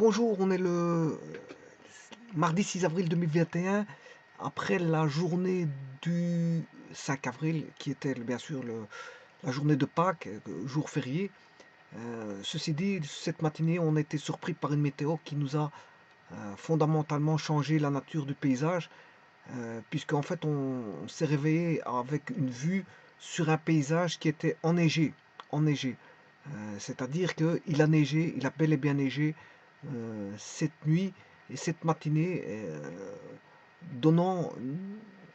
Bonjour, on est le mardi 6 avril 2021, après la journée du 5 avril, qui était bien sûr la journée de Pâques, jour férié. Ceci dit, cette matinée, on a été surpris par une météo qui nous a fondamentalement changé la nature du paysage, puisqu'en fait, on s'est réveillé avec une vue sur un paysage qui était enneigé. enneigé. C'est-à-dire qu'il a neigé, il a bel et bien neigé cette nuit et cette matinée, donnant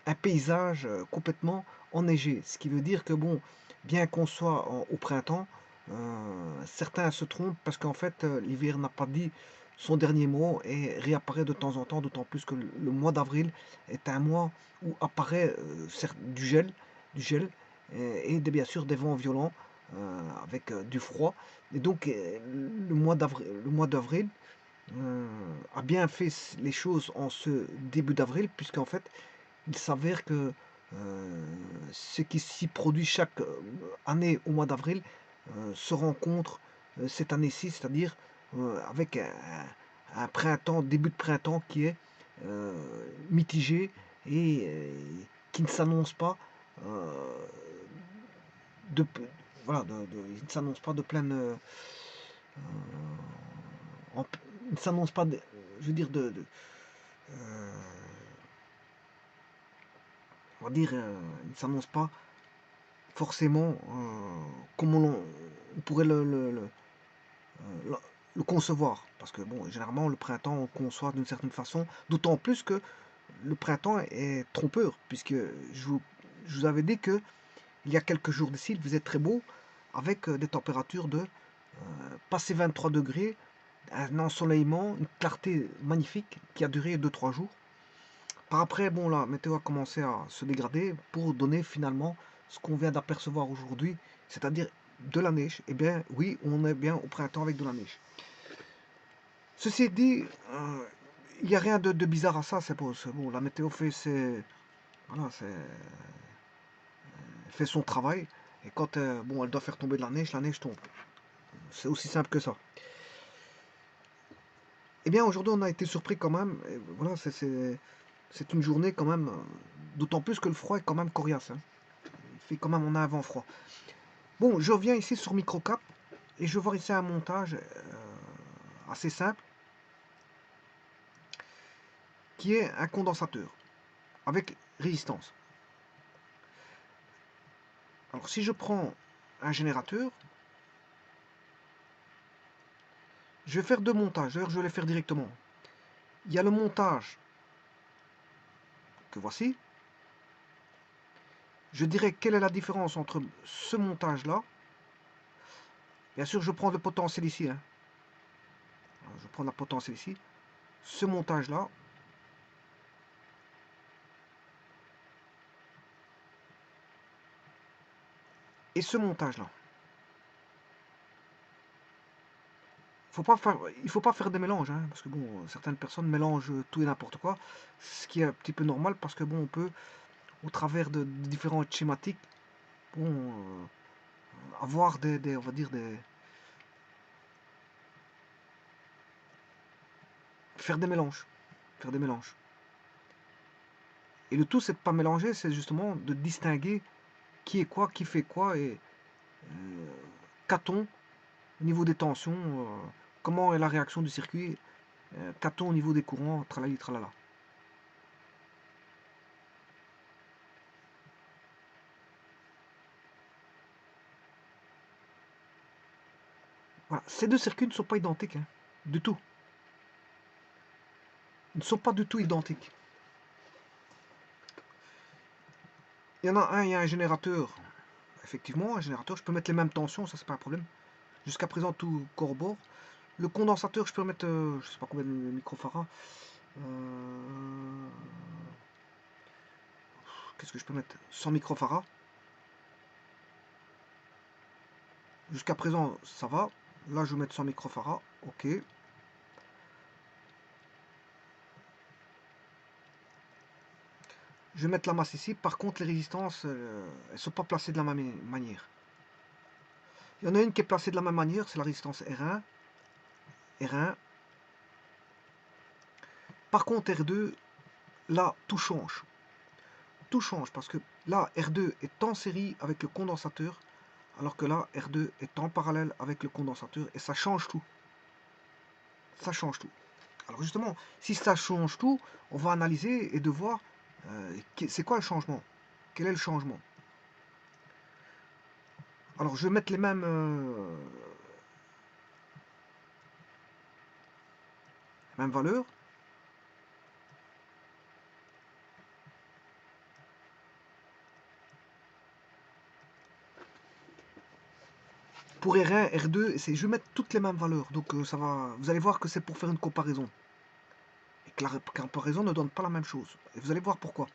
un paysage complètement enneigé. Ce qui veut dire que, bon, bien qu'on soit au printemps, certains se trompent parce qu'en fait, l'hiver n'a pas dit son dernier mot et réapparaît de temps en temps, d'autant plus que le mois d'avril est un mois où apparaît du gel bien sûr des vents violents avec du froid. Et donc, le mois d'avril a bien fait les choses en ce début d'avril, puisqu'en fait, il s'avère que ce qui s'y produit chaque année au mois d'avril se rencontre cette année-ci, c'est-à-dire avec un printemps, début de printemps qui est euh, mitigé et qui ne s'annonce pas euh, de, voilà, il ne s'annonce pas de pleine, il ne s'annonce pas, je veux dire, euh, on va dire, il ne s'annonce pas forcément comme on pourrait le concevoir. Parce que, bon, généralement, le printemps, on le conçoit d'une certaine façon, d'autant plus que le printemps est trompeur, puisque je vous avais dit que il y a quelques jours d'ici, il faisait très beau, avec des températures de passé 23 degrés, un ensoleillement, une clarté magnifique qui a duré 2 3 jours. Par après, bon, la météo a commencé à se dégrader pour donner finalement ce qu'on vient d'apercevoir aujourd'hui, c'est-à-dire de la neige. Eh bien, oui, on est bien au printemps avec de la neige. Ceci dit, il n'y a rien de bizarre à ça. C'est bon, la météo voilà, fait son travail. Et quand bon, elle doit faire tomber de la neige tombe. C'est aussi simple que ça. Eh bien, aujourd'hui, on a été surpris quand même. Et voilà, c'est une journée quand même, d'autant plus que le froid est quand même coriace, hein. Il fait quand même, on a un vent froid. Bon, je reviens ici sur Microcap et je vais voir ici un montage assez simple qui est un condensateur avec résistance. Alors, si je prends un générateur, je vais faire deux montages. D'ailleurs, je vais les faire directement. Il y a le montage que voici. Je dirais quelle est la différence entre ce montage-là. Bien sûr, je prends le potentiel ici, hein. Je prends la potentiel ici. Ce montage-là. Et ce montage-là. Il ne faut pas faire des mélanges, hein, parce que bon, certaines personnes mélangent tout et n'importe quoi, ce qui est un petit peu normal, parce que bon, on peut, au travers de différentes schématiques, bon, avoir on va dire faire des mélanges, faire des mélanges. Et le tout, c'est de pas mélanger, c'est justement de distinguer qui est quoi, qui fait quoi, et qu'a-t-on au niveau des tensions, comment est la réaction du circuit, qu'a-t-on au niveau des courants, tralali, tralala. Voilà. Ces deux circuits ne sont pas identiques, hein, du tout. Ils ne sont pas du tout identiques. Il y en a un, il y a un générateur. Effectivement, un générateur, je peux mettre les mêmes tensions, ça c'est pas un problème. Jusqu'à présent, tout corrobore. Le condensateur, je peux mettre, je sais pas combien de microfarads. Qu'est-ce que je peux mettre? 100 microfarads. Jusqu'à présent, ça va. Là, je vais mettre 100 microfarads. Ok. Je vais mettre la masse ici. Par contre, les résistances, elles ne sont pas placées de la même manière. Il y en a une qui est placée de la même manière, c'est la résistance R1. R1. Par contre, R2, là, tout change. Tout change parce que là, R2 est en série avec le condensateur, alors que là, R2 est en parallèle avec le condensateur, et ça change tout. Ça change tout. Alors justement, si ça change tout, on va analyser et de voir c'est quoi le changement. Quel est le changement? Alors je vais mettre les mêmes valeurs. Pour R1, R2, je vais mettre toutes les mêmes valeurs. Donc ça va, vous allez voir que c'est pour faire une comparaison. Et que la comparaison ne donne pas la même chose. Et vous allez voir pourquoi.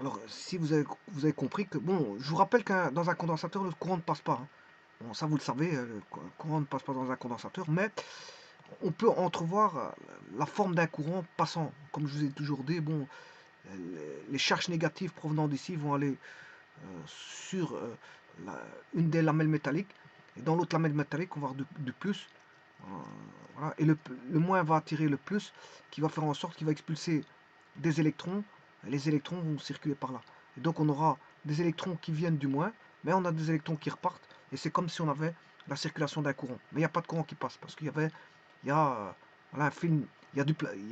Alors, si vous avez compris que, bon, je vous rappelle que dans un condensateur, le courant ne passe pas. Hein. Bon, ça vous le savez, le courant ne passe pas dans un condensateur, mais on peut entrevoir la forme d'un courant passant. Comme je vous ai toujours dit, bon, les charges négatives provenant d'ici vont aller sur une des lamelles métalliques, et dans l'autre lamelle métallique, on va avoir du plus. Voilà, et le moins va attirer le plus, qui va faire en sorte qu'il va expulser des électrons. Les électrons vont circuler par là. Et donc on aura des électrons qui viennent du moins, mais on a des électrons qui repartent. Et c'est comme si on avait la circulation d'un courant. Mais il n'y a pas de courant qui passe, parce qu'il y avait, voilà, un film, il y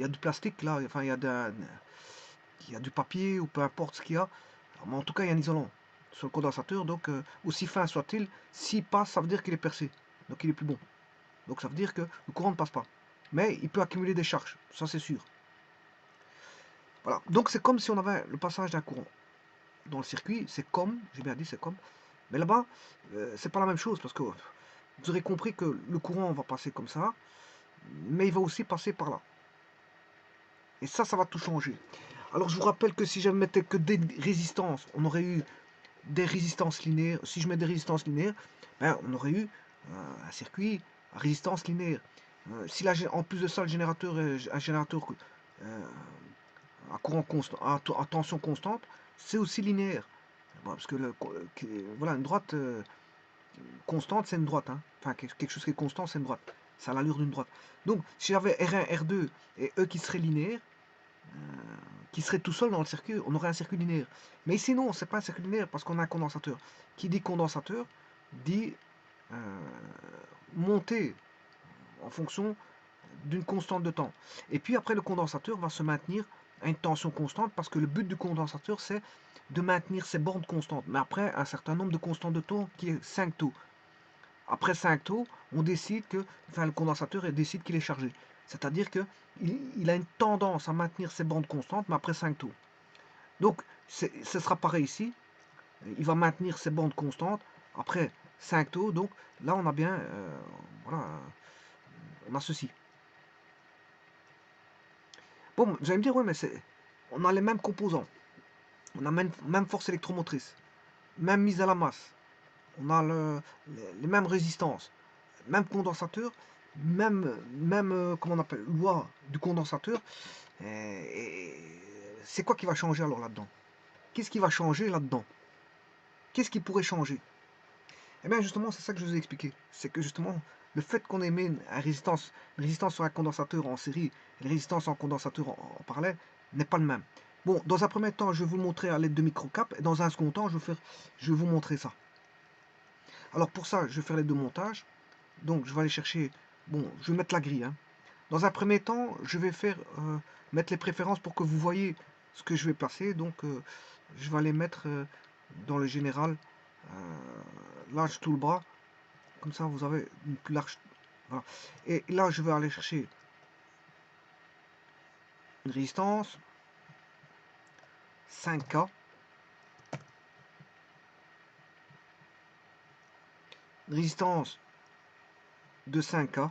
a du plastique là, enfin il y a du papier ou peu importe ce qu'il y a. Mais en tout cas, il y a un isolant sur le condensateur, donc aussi fin soit-il, s'il passe, ça veut dire qu'il est percé. Donc il est plus bon. Donc ça veut dire que le courant ne passe pas. Mais il peut accumuler des charges, ça c'est sûr. Voilà. Donc c'est comme si on avait le passage d'un courant dans le circuit, c'est comme, j'ai bien dit c'est comme, mais là-bas, c'est pas la même chose parce que vous aurez compris que le courant va passer comme ça, mais il va aussi passer par là. Et ça va tout changer. Alors je vous rappelle que si je ne mettais que des résistances, on aurait eu des résistances linéaires. Si je mets des résistances linéaires, ben, on aurait eu un circuit à résistance linéaire. Si là, en plus de ça, le générateur est un générateur à courant constant, à tension constante, c'est aussi linéaire. Bon, parce que voilà, une droite constante, c'est une droite. Hein. Enfin, quelque chose qui est constant, c'est une droite. Ça a l'allure d'une droite. Donc, si j'avais R1, R2 et E qui seraient linéaires, qui serait tout seul dans le circuit, on aurait un circuit linéaire. Mais ici, non, c'est pas un circuit linéaire parce qu'on a un condensateur. Qui dit condensateur dit euh, montée en fonction d'une constante de temps. Et puis après, le condensateur va se maintenir à une tension constante parce que le but du condensateur, c'est de maintenir ses bornes constantes. Mais après, un certain nombre de constantes de temps qui est 5 taux. Après 5 taux, on décide que, enfin, le condensateur décide qu'il est chargé. C'est-à-dire qu'il a une tendance à maintenir ses bandes constantes, mais après 5 taux. Donc, ce sera pareil ici. Il va maintenir ses bandes constantes après 5 taux. Donc, là, on a bien, voilà, on a ceci. Bon, vous allez me dire, ouais, mais on a les mêmes composants. On a même force électromotrice, même mise à la masse. On a les mêmes résistances, même condensateur, même comment on appelle, loi du condensateur. Et c'est quoi qui va changer alors là-dedans? Qu'est-ce qui va changer là-dedans? Qu'est-ce qui pourrait changer? Eh bien justement, c'est ça que je vous ai expliqué. C'est que justement, le fait qu'on ait mis une résistance sur un condensateur en série et une résistance en condensateur en parallèle n'est pas le même. Bon, dans un premier temps, je vais vous montrer à l'aide de microcap, et dans un second temps, je vais vous montrer ça. Alors pour ça, je vais faire les deux montages. Donc je vais aller chercher, bon, je vais mettre la grille. Hein. Dans un premier temps, je vais mettre les préférences pour que vous voyez ce que je vais placer. Donc je vais aller mettre dans le général large tout le bras. Comme ça, vous avez une plus large. Voilà. Et là, je vais aller chercher une résistance 5K. Une résistance de 5K.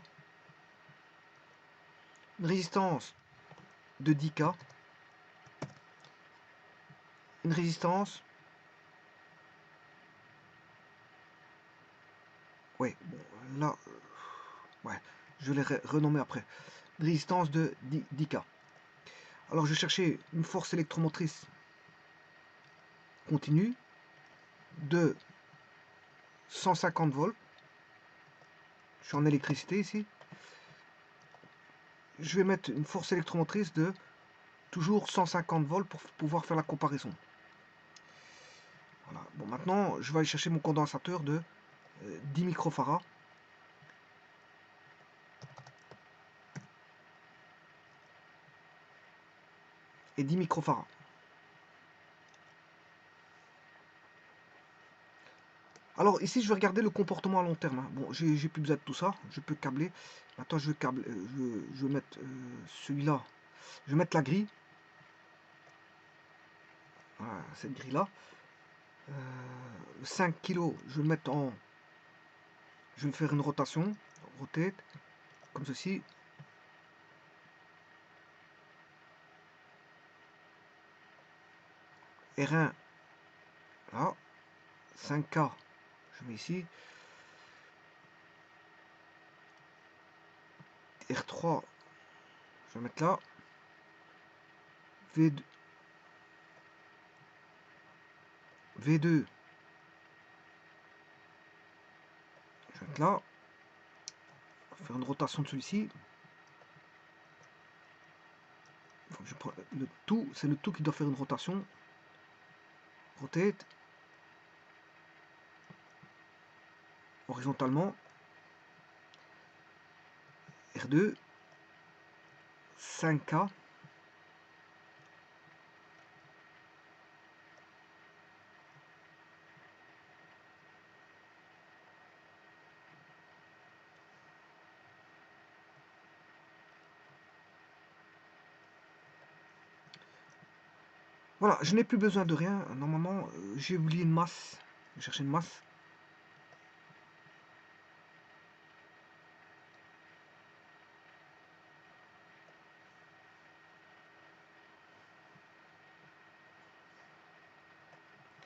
Une résistance de 10K. Une résistance. Ouais, bon, là, ouais, je vais les renommer après. Une résistance de 10K. Alors, je vais chercher une force électromotrice continue de 150 volts. Je suis en électricité ici. Je vais mettre une force électromotrice de toujours 150 volts pour pouvoir faire la comparaison. Voilà. Bon, maintenant, je vais aller chercher mon condensateur de 10 microfarads. Et 10 microfarads. Alors ici, je vais regarder le comportement à long terme. Hein. Bon, j'ai plus besoin de tout ça. Je peux câbler. Maintenant, je vais mettre celui-là. Je vais mettre la grille. Voilà, cette grille-là. 5 kg, je vais le mettre en... Je vais faire une rotation. Rotate. Comme ceci. R1. Là. 5K. Je mets ici. R3. Je vais mettre là. V2. V2. Je vais mettre là. Je vais faire une rotation de celui-ci. Je prends le tout, c'est le tout qui doit faire une rotation. Rotate. Horizontalement. R2. 5K. Voilà, je n'ai plus besoin de rien. Normalement, j'ai oublié une masse. Je vais chercher une masse.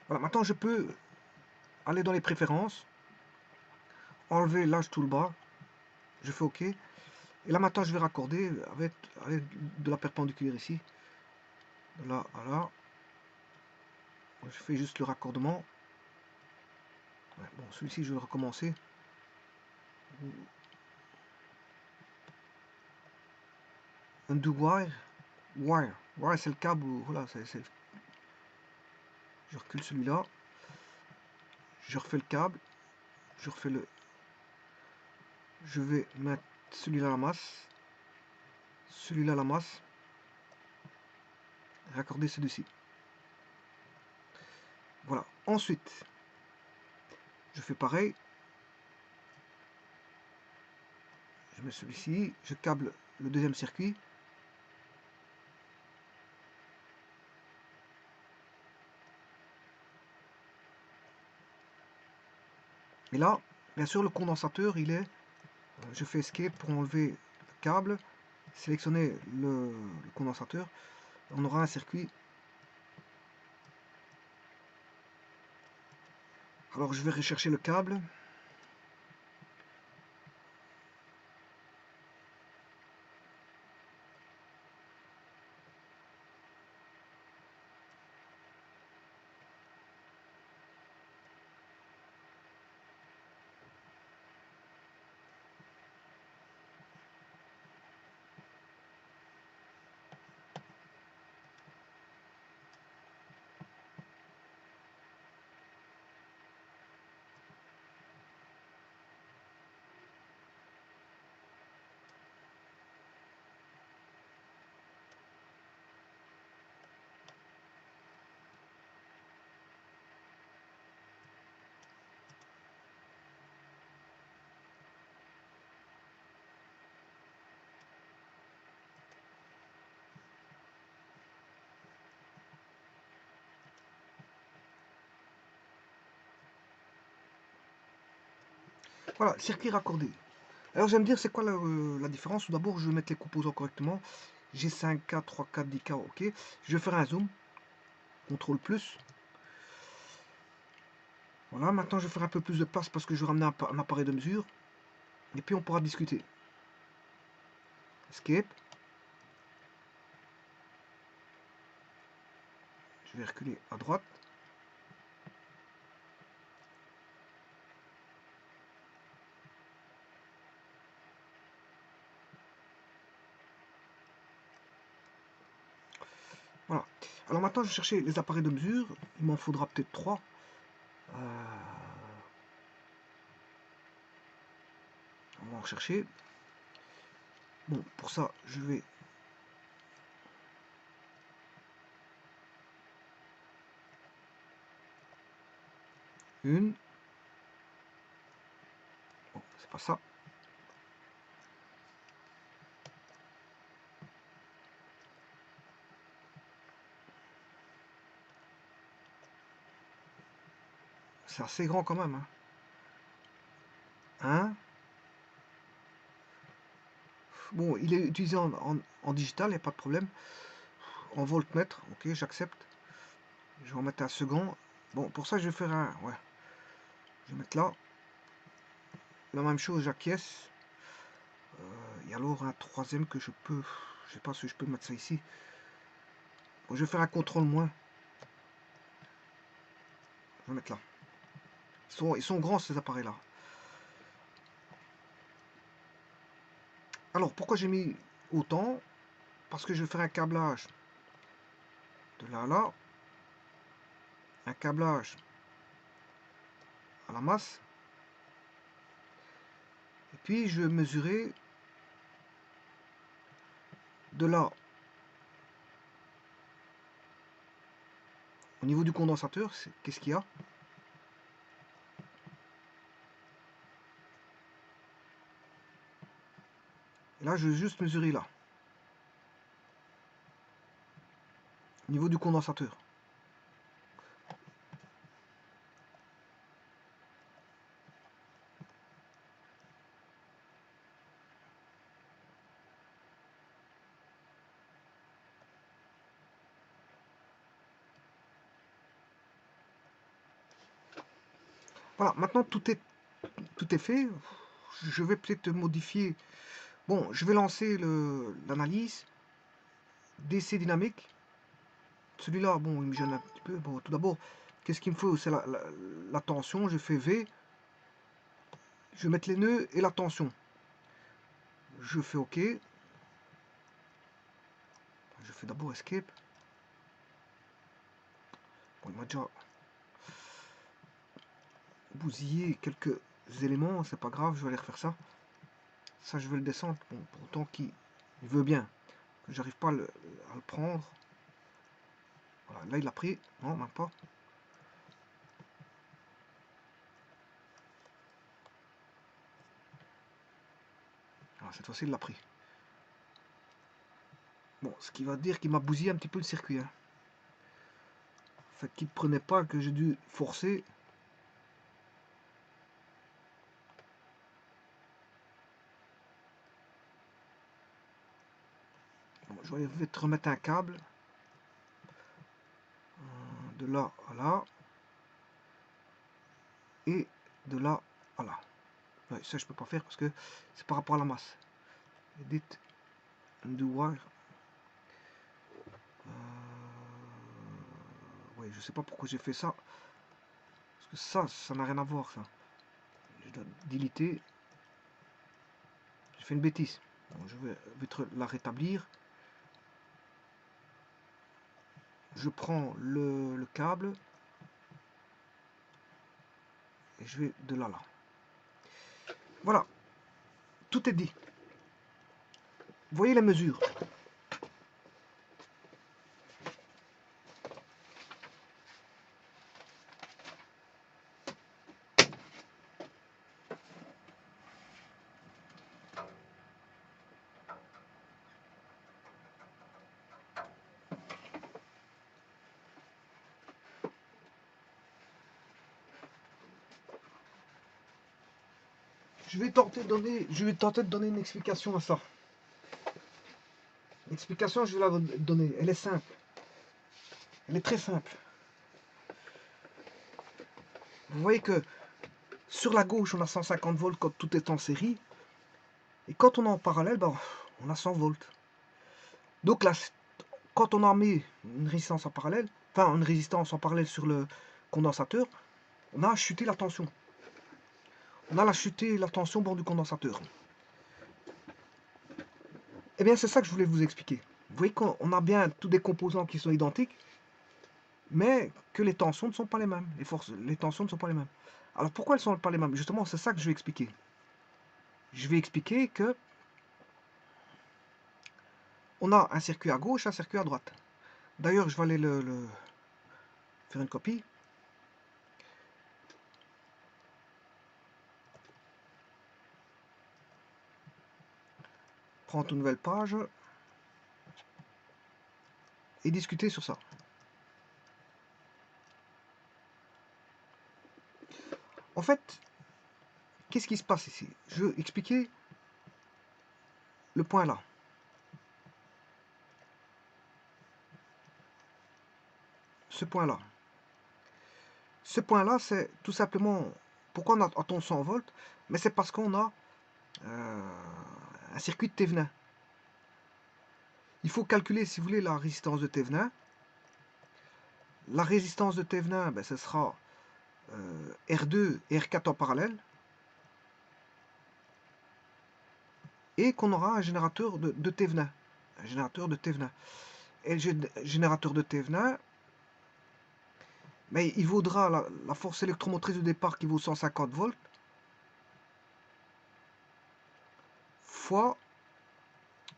Voilà, maintenant je peux aller dans les préférences, enlever l'âge toolbar, je fais OK. Et là maintenant je vais raccorder avec de la perpendiculaire ici. De là à là. Je fais juste le raccordement. Ouais, bon, celui-ci je vais le recommencer. Undo wire. Wire. Wire c'est le câble. Voilà, je recule celui-là. Je refais le câble. Je refais le. Je vais mettre celui-là à la masse. Celui-là à la masse. Raccorder celui-ci. Voilà. Ensuite, je fais pareil. Je mets celui-ci. Je câble le deuxième circuit. Et là, bien sûr, le condensateur, il est... Je fais escape pour enlever le câble, sélectionner le condensateur. On aura un circuit. Alors je vais rechercher le câble. Voilà, circuit raccordé. Alors je vais me dire c'est quoi la différence. Tout d'abord je vais mettre les composants correctement. J'ai 5K, 3K, 10K, ok. Je vais faire un zoom. CTRL plus. Voilà, maintenant je vais faire un peu plus de place parce que je vais ramener un appareil de mesure. Et puis on pourra discuter. Escape. Je vais reculer à droite. Voilà. Alors maintenant, je vais chercher les appareils de mesure. Il m'en faudra peut-être 3. On va en chercher. Bon, pour ça, je vais... Une. Bon, c'est pas ça. C'est assez grand quand même. Hein. Bon, il est utilisé en digital, il n'y a pas de problème. En voltmètre, ok, j'accepte. Je vais en mettre un second. Bon, pour ça, je vais faire un... Ouais. Je vais mettre là. La même chose, j'acquiesce. Et alors, un troisième que je peux... Je sais pas si je peux mettre ça ici. Bon, je vais faire un contrôle moins. Je vais mettre là. Ils sont grands, ces appareils-là. Alors, pourquoi j'ai mis autant? Parce que je vais faire un câblage de là à là. Un câblage à la masse. Et puis, je vais mesurer de là au niveau du condensateur. Qu'est-ce qu'il y a? Et là, je vais juste mesurer là. Au niveau du condensateur. Voilà, maintenant tout est fait. Je vais peut-être modifier. Bon, je vais lancer l'analyse. DC dynamique. Celui-là, bon, il me gêne un petit peu. Bon, tout d'abord, qu'est-ce qu'il me faut? C'est la tension. Je fais V. Je vais mettre les nœuds et la tension. Je fais OK. Je fais d'abord Escape. Bon, il m'a déjà bousillé quelques éléments. C'est pas grave, je vais aller refaire ça. Ça, je vais le descendre. Bon, pour autant qu'il veut bien. J'arrive pas à le prendre. Voilà, là, il a pris. Non, même pas. Alors, cette fois-ci, il l'a pris. Bon, ce qui va dire qu'il m'a bousillé un petit peu le circuit. Hein. En fait, qu'il ne prenait pas, que j'ai dû forcer. Bon, je vais te remettre un câble. De là à là. Et de là à là. Ouais, ça, je peux pas faire parce que c'est par rapport à la masse. Edit, undo wire. Ouais, je sais pas pourquoi j'ai fait ça. Parce que ça n'a rien à voir, ça. Je dois déliter. J'ai fait une bêtise. Bon, je vais la rétablir. Je prends le câble. Et je vais de là là. Voilà. Tout est dit. Vous voyez les mesures. Je vais tenter de donner une explication à ça. L'explication, je vais la donner. Elle est simple. Elle est très simple. Vous voyez que sur la gauche, on a 150 volts quand tout est en série. Et quand on est en parallèle, ben, on a 100 volts. Donc là, quand on a mis une résistance en parallèle, enfin une résistance en parallèle sur le condensateur, on a chuté la tension. On a chuté la tension au bord du condensateur. Eh bien, c'est ça que je voulais vous expliquer. Vous voyez qu'on a bien tous des composants qui sont identiques, mais que les tensions ne sont pas les mêmes. Les tensions ne sont pas les mêmes. Alors pourquoi elles ne sont pas les mêmes? Justement, c'est ça que je vais expliquer. Je vais expliquer que on a un circuit à gauche, un circuit à droite. D'ailleurs, je vais aller faire une copie. Prends une nouvelle page et discuter sur ça. En fait, qu'est-ce qui se passe ici? Je vais expliquer le point là. Ce point-là. Ce point-là, c'est tout simplement pourquoi on a 100 volts, mais c'est parce qu'on a un circuit de Thévenin. Il faut calculer, si vous voulez, la résistance de Thévenin. La résistance de Thévenin, ben, ce sera R2 et R4 en parallèle. Et qu'on aura un générateur de Thévenin. Un générateur de Thévenin. Et le générateur de Thévenin, mais il vaudra la force électromotrice de départ qui vaut 150 volts fois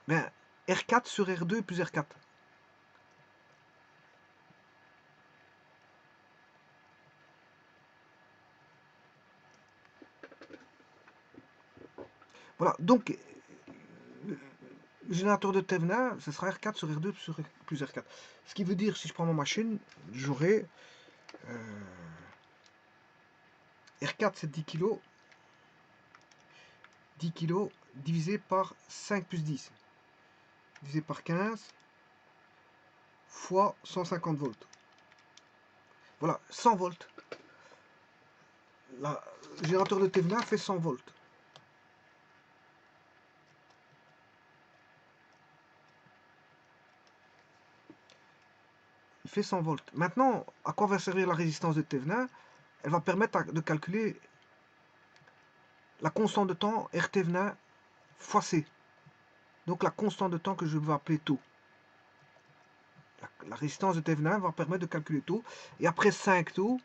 ben, R4 sur R2 plus R4. Voilà, donc le générateur de Thévenin, ce sera R4 sur R2 plus R4. Ce qui veut dire, si je prends ma machine, j'aurai R4 c'est 10 kg, 10 kg divisé par 5 plus 10, divisé par 15, fois 150 volts. Voilà, 100 volts. Le générateur de Thévenin fait 100 volts. Il fait 100 volts. Maintenant, à quoi va servir la résistance de Thévenin? Elle va permettre de calculer la constante de temps R Thévenin fois C. Donc la constante de temps que je vais appeler taux. La résistance de Thévenin va permettre de calculer taux. Et après 5 taux,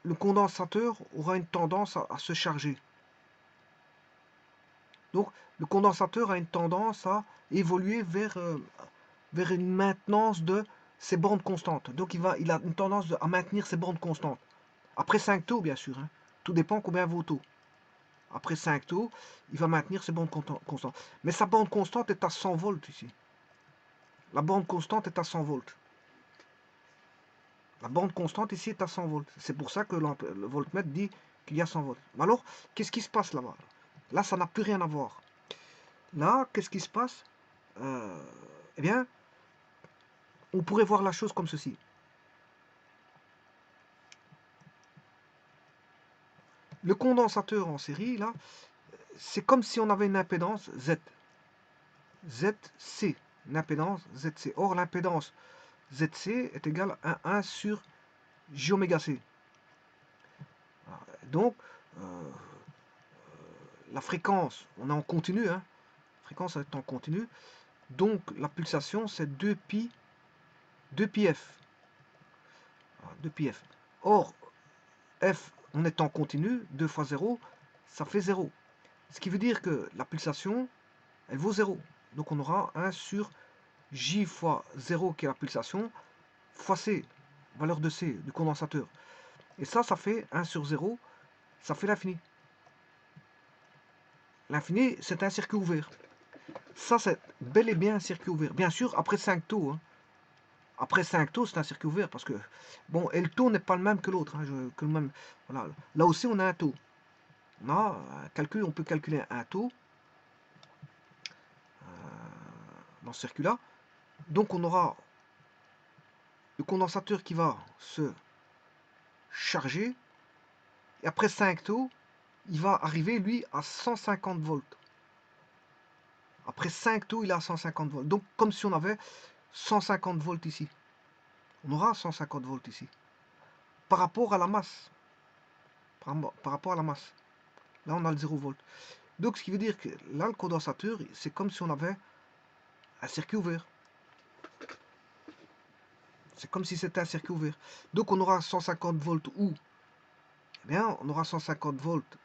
le condensateur aura une tendance à se charger. Donc le condensateur a une tendance à évoluer vers une maintenance de ses bornes constantes. Donc il a une tendance à maintenir ses bornes constantes. Après 5 taux, bien sûr. Hein. Tout dépend combien vaut taux. Après 5 taux, il va maintenir ses bornes constantes. Mais sa borne constante est à 100 volts ici. La borne constante est à 100 volts. La borne constante ici est à 100 volts. C'est pour ça que le voltmètre dit qu'il y a 100 volts. Mais alors, qu'est-ce qui se passe là-bas? Là, ça n'a plus rien à voir. Là, qu'est-ce qui se passe? Eh bien, on pourrait voir la chose comme ceci. Le condensateur en série, là, c'est comme si on avait une impédance Z. ZC. Une impédance ZC. Or, l'impédance ZC est égale à 1 sur J oméga C. Donc, la fréquence, on est en continu, hein. La fréquence est en continu. Donc, la pulsation, c'est 2pi f. 2pi f. Or, f, on est en continu, 2 fois 0, ça fait 0. Ce qui veut dire que la pulsation, elle vaut 0. Donc, on aura 1 sur J fois 0, qui est la pulsation, fois C, valeur de C, du condensateur. Et ça fait 1 sur 0, ça fait l'infini. L'infini, c'est un circuit ouvert. Ça, c'est bel et bien un circuit ouvert. Bien sûr, après 5 taux. Hein. Après 5 taux, c'est un circuit ouvert parce que, bon, et le taux n'est pas le même que l'autre. Hein, voilà. Là aussi, on a un taux. On peut calculer un taux dans ce circuit-là. Donc, on aura le condensateur qui va se charger. Et après 5 taux, il va arriver, lui, à 150 volts. Après 5 taux, il est à 150 volts. Donc, comme si on avait 150 volts ici. On aura 150 volts ici. Par rapport à la masse. Par rapport à la masse. Là, on a le 0 volts. Donc, ce qui veut dire que là, le condensateur, c'est comme si on avait un circuit ouvert. C'est comme si c'était un circuit ouvert. Donc on aura 150 volts où? Eh bien, on aura 150 volts.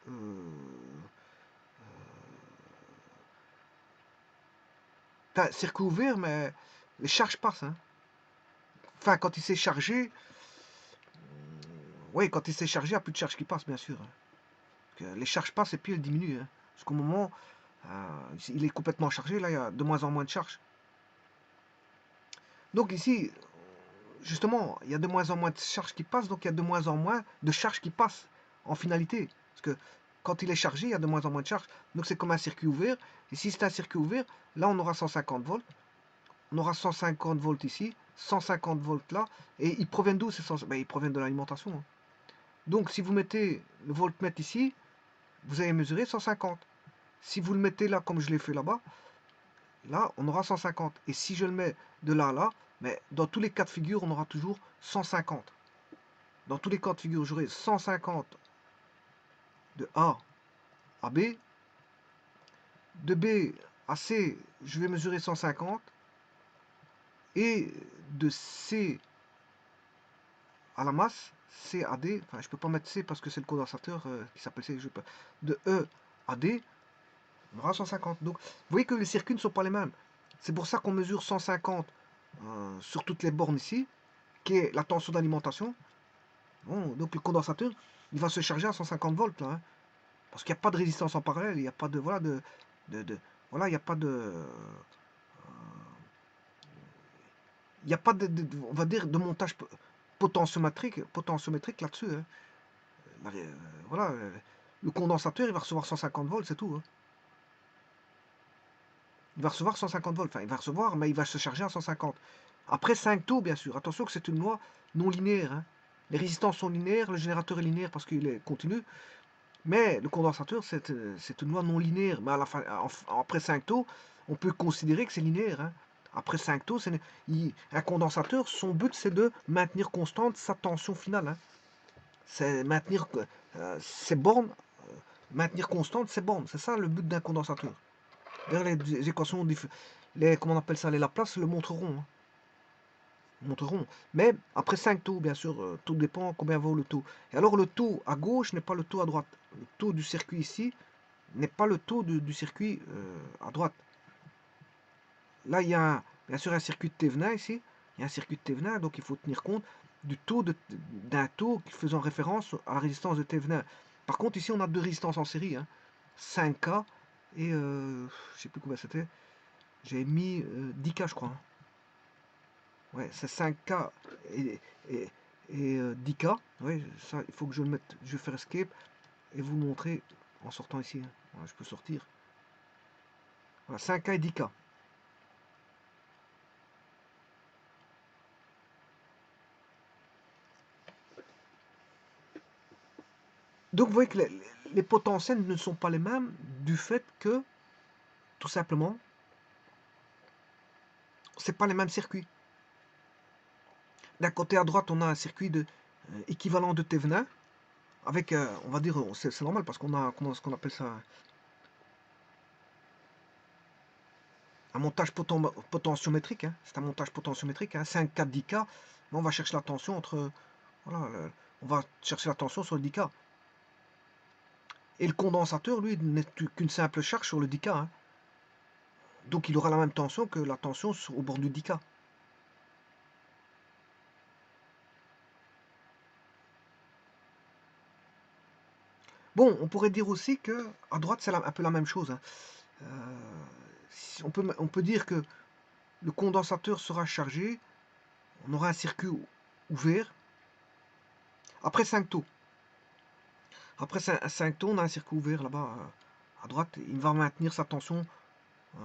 T'as un circuit ouvert, mais les charges passent. Hein. Enfin, quand il s'est chargé, oui, quand il s'est chargé, il n'y a plus de charge qui passe, bien sûr. Hein. Les charges passent et puis elles diminuent. Hein. Parce qu'au moment, il est complètement chargé, là, il y a de moins en moins de charges. Donc ici, justement, il y a de moins en moins de charges qui passent, donc il y a de moins en moins de charges qui passent en finalité. Parce que quand il est chargé, il y a de moins en moins de charges. Donc c'est comme un circuit ouvert. Et si c'est un circuit ouvert, là on aura 150 volts. On aura 150 volts ici, 150 volts là. Et ils proviennent d'où ces 100 ben, ils proviennent de l'alimentation. Hein. Donc si vous mettez le voltmètre ici, vous allez mesurer 150. Si vous le mettez là comme je l'ai fait là-bas, là on aura 150. Et si je le mets de là à là, mais dans tous les cas de figure, on aura toujours 150. Dans tous les cas de figure, j'aurai 150 de A à B. De B à C, je vais mesurer 150. Et de C à la masse, C à D, enfin je ne peux pas mettre C parce que c'est le condensateur qui s'appelle C, de E à D, on aura 150. Donc vous voyez que les circuits ne sont pas les mêmes. C'est pour ça qu'on mesure 150 sur toutes les bornes ici, qui est la tension d'alimentation. Bon, donc le condensateur, il va se charger à 150 volts, là, hein, parce qu'il n'y a pas de résistance en parallèle, il n'y a pas de, voilà, voilà, il n'y a pas de, il n'y a pas on va dire, de montage potentiométrique là-dessus. Hein. Voilà, le condensateur, il va recevoir 150 volts, c'est tout. Hein. Il va recevoir 150 volts, enfin, il va recevoir, mais il va se charger à 150. Après 5 taux, bien sûr. Attention que c'est une loi non linéaire. Hein. Les résistances sont linéaires, le générateur est linéaire parce qu'il est continu. Mais le condensateur, c'est une loi non linéaire. Mais à la fin, après 5 taux, on peut considérer que c'est linéaire. Hein. Après 5 taux, un condensateur, son but, c'est de maintenir constante sa tension finale. Hein. C'est maintenir ses bornes, maintenir constante ses bornes. C'est ça le but d'un condensateur. D'ailleurs, les équations, comment on appelle ça, les Laplace le montreront. Hein. Montreront. Mais après 5 taux, bien sûr, tout dépend combien vaut le taux. Et alors le taux à gauche n'est pas le taux à droite. Le taux du circuit ici n'est pas le taux du circuit à droite. Là, il y a bien sûr un circuit de Thévenin ici. Il y a un circuit de Thévenin, donc il faut tenir compte du taux d'un taux faisant référence à la résistance de Thévenin. Par contre, ici, on a deux résistances en série. Hein. 5K et je ne sais plus combien c'était. J'ai mis 10K, je crois. Hein. Ouais, c'est 5K et 10K. Ouais, ça, il faut que je le mette. Je vais faire escape et vous le montrer en sortant ici. Hein. Voilà, je peux sortir. Voilà, 5K et 10K. Donc vous voyez que les potentiels ne sont pas les mêmes du fait que, tout simplement, c'est pas les mêmes circuits. D'un côté à droite, on a un circuit équivalent de Thévenin, avec, on va dire, c'est normal parce qu'on a, ce qu'on appelle ça, un montage potentiométrique. Hein. C'est un montage potentiométrique, hein, 5, 4, 10K. Mais on va chercher la tension entre, voilà, on va chercher la tension sur le 10K. Et le condensateur, lui, n'est qu'une simple charge sur le 10K. Hein. Donc il aura la même tension que la tension au bord du 10K. Bon, on pourrait dire aussi que à droite, c'est un peu la même chose. Hein. On peut dire que le condensateur sera chargé, on aura un circuit ouvert, après 5 taux. Après 5 taux, on a un circuit ouvert là-bas à droite, il va maintenir sa tension. Il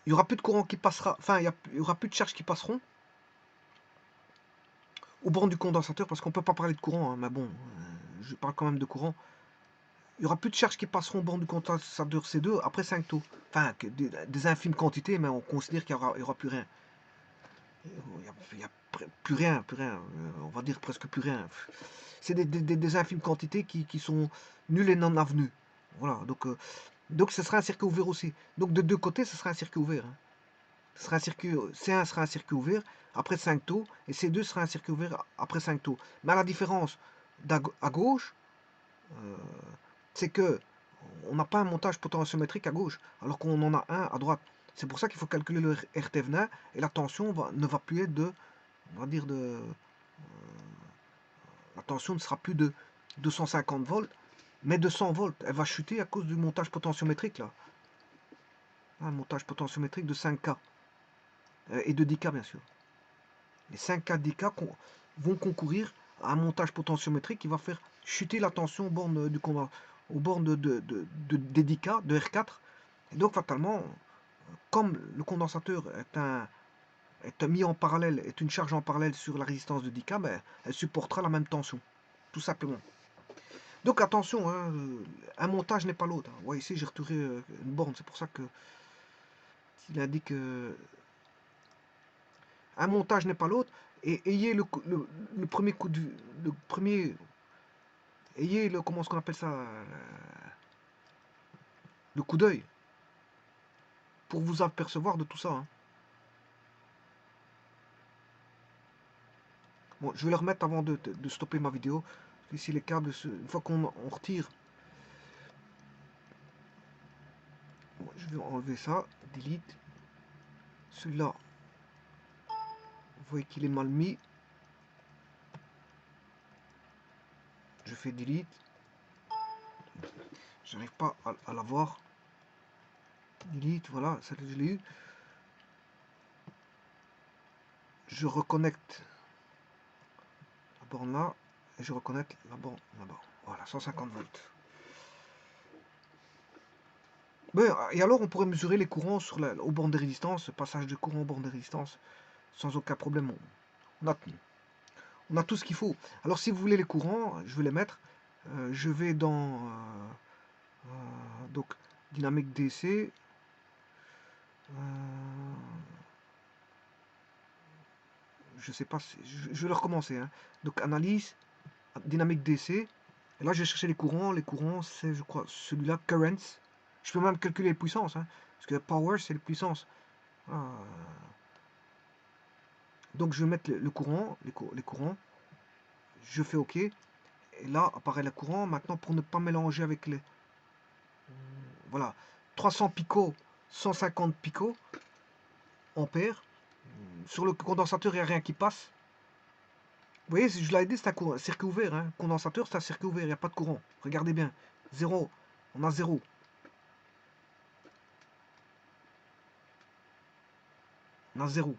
n'y aura plus de courant qui passera, enfin, il n'y aura plus de charges qui passeront au bord du condensateur, parce qu'on ne peut pas parler de courant, hein, mais bon, je parle quand même de courant. Il n'y aura plus de charges qui passeront au bord du condensateur C2 après 5 taux. Enfin, des infimes quantités, mais on considère qu'il n'y aura plus rien. Il n'y a plus rien, on va dire presque plus rien. C'est des infimes quantités qui sont nulles et non avenues. Voilà, donc Donc ce sera un circuit ouvert aussi. Donc de deux côtés, ce sera un circuit ouvert, hein. Ce sera un circuit, C1 sera un circuit ouvert après 5 tours, et C2 sera un circuit ouvert après 5 tours. Mais à la différence à gauche, euh, c'est que on n'a pas un montage potentiométrique à gauche, alors qu'on en a un à droite. C'est pour ça qu'il faut calculer le RT venin, et la tension ne va plus être de, on va dire la tension ne sera plus de 250 volts, mais de 100 volts. Elle va chuter à cause du montage potentiométrique là. Un montage potentiométrique de 5K et de 10K bien sûr. Les 5K, 10K vont concourir à un montage potentiométrique qui va faire chuter la tension aux bornes, aux bornes des 10K, de R4. Et donc fatalement, comme le condensateur est mis en parallèle, est une charge en parallèle sur la résistance de 10K, ben, elle supportera la même tension, tout simplement. Donc attention, hein, un montage n'est pas l'autre. Ouais, ici j'ai retourné une borne, c'est pour ça que il indique un montage n'est pas l'autre. Et ayez le premier coup de le premier ayez le comment est-ce qu'on appelle ça le coup d'œil pour vous apercevoir de tout ça, hein. Bon, je vais le remettre avant de stopper ma vidéo. Ici les câbles, une fois qu'on retire, bon, je vais enlever ça, delete. Celui-là, vous voyez qu'il est mal mis. Je fais delete. J'arrive pas à l'avoir. Delete, voilà, ça je l'ai eu. Je reconnecte la borne là et je reconnecte la borne là-bas. Voilà, 150 volts. Et alors on pourrait mesurer les courants aux bornes de résistance, passage de courant aux bornes de résistance, sans aucun problème. On a tout ce qu'il faut. Alors si vous voulez les courants, je vais les mettre. Je vais dans donc dynamique DC. Je sais pas, je vais le recommencer, hein. Donc analyse, dynamique DC. Et là, je vais chercher les courants. Les courants, c'est, je crois, celui-là, currents. Je peux même calculer les puissances, hein, parce que power, c'est les puissances. Donc, je vais mettre le courant, les courants. Je fais OK. Et là, apparaît le courant. Maintenant, pour ne pas mélanger avec les... Voilà. 300 picots, 150 picots, ampères. Sur le condensateur, il n'y a rien qui passe. Vous voyez, je l'avais dit, c'est un circuit ouvert, hein. Condensateur, c'est un circuit ouvert, il n'y a pas de courant. Regardez bien. Zéro. On a zéro. On a zéro.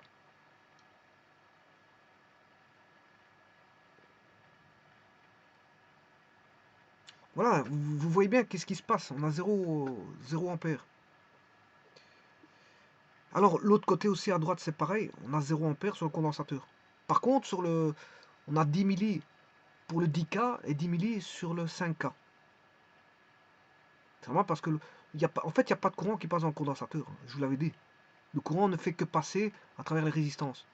Voilà, vous voyez bien qu'est-ce qui se passe. On a 0 ampère. Alors, l'autre côté aussi à droite, c'est pareil. On a 0 ampère sur le condensateur. Par contre, on a 10 milli pour le 10K et 10 milli sur le 5K. C'est vraiment parce que, en fait, il n'y a pas de courant qui passe dans le condensateur. Je vous l'avais dit. Le courant ne fait que passer à travers les résistances.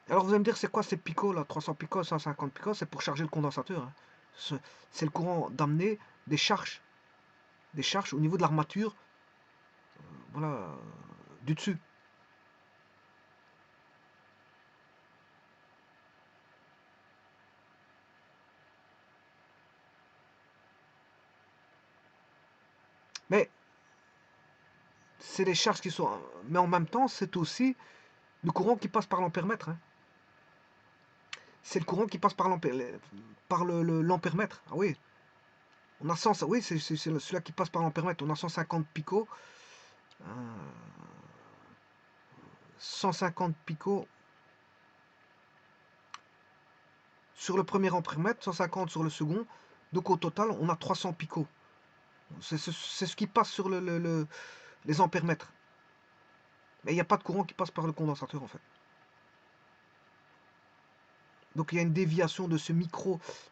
Alors vous allez me dire, c'est quoi ces picots là, 300 picots, 150 picots? C'est pour charger le condensateur, hein. C'est le courant d'amener des charges au niveau de l'armature, voilà, du dessus. Mais c'est les charges qui sont... Mais en même temps, c'est aussi le courant qui passe par l'ampèremètre, hein. C'est le courant qui passe par l'ampèremètre. Ah oui. On a 100, oui, c'est celui-là qui passe par l'ampèremètre. On a 150 picots. 150 picots sur le premier ampèremètre, 150 sur le second. Donc au total, on a 300 picots. C'est ce qui passe sur les ampèremètres. Mais il n'y a pas de courant qui passe par le condensateur en fait. Donc il y a une déviation de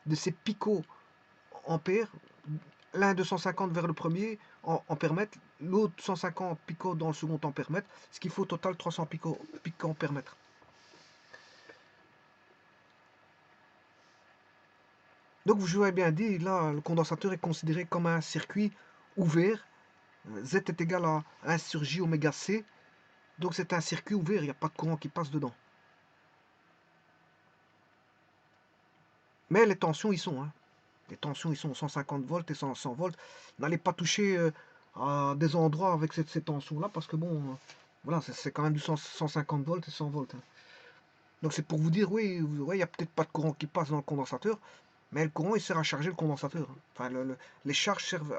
de ces picots ampères. L'un 250 vers le premier ampèremètre, l'autre 150 picots dans le second ampèremètre, ce qui fait au total 300 picots ampèremètre. Donc, je vous avais bien dit, là, le condensateur est considéré comme un circuit ouvert. Z est égal à 1 sur J oméga C. Donc, c'est un circuit ouvert, il n'y a pas de courant qui passe dedans. Mais les tensions, ils sont. Hein. Les tensions, ils sont 150 volts et 100 volts. N'allez pas toucher à des endroits avec ces tensions-là, parce que bon, voilà, c'est quand même du 150 volts et 100 volts. Hein. Donc c'est pour vous dire, oui, il n'y a peut-être pas de courant qui passe dans le condensateur, mais le courant, il sert à charger le condensateur. Hein. Enfin, les charges servent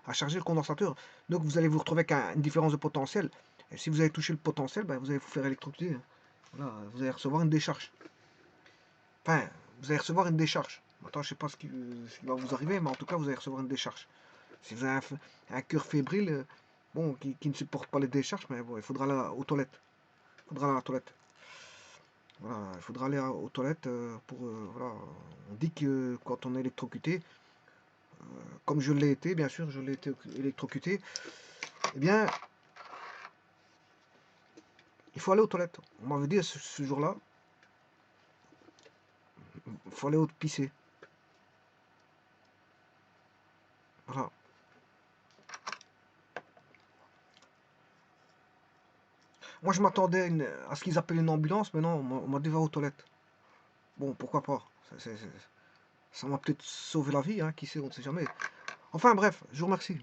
à charger le condensateur. Donc vous allez vous retrouver avec une différence de potentiel. Et si vous avez touché le potentiel, ben, vous allez vous faire électrocuter. Hein. Voilà, vous allez recevoir une décharge. Enfin, vous allez recevoir une décharge. Maintenant, je ne sais pas ce qui va vous arriver, mais en tout cas, vous allez recevoir une décharge. Si vous avez un cœur fébrile, bon, qui ne supporte pas les décharges, mais bon, il faudra aller aux toilettes. Il faudra aller à la toilette. Voilà, il faudra aller aux toilettes pour. Voilà. On dit que quand on est électrocuté, comme je l'ai été, bien sûr, je l'ai été électrocuté, eh bien, il faut aller aux toilettes. On m'avait dit ce jour-là, il faut aller pisser. Voilà. Moi, je m'attendais à ce qu'ils appellent une ambulance, mais non, on m'a dit va aux toilettes. Bon, pourquoi pas. Ça m'a peut-être sauvé la vie, hein, qui sait, on ne sait jamais. Enfin bref, je vous remercie.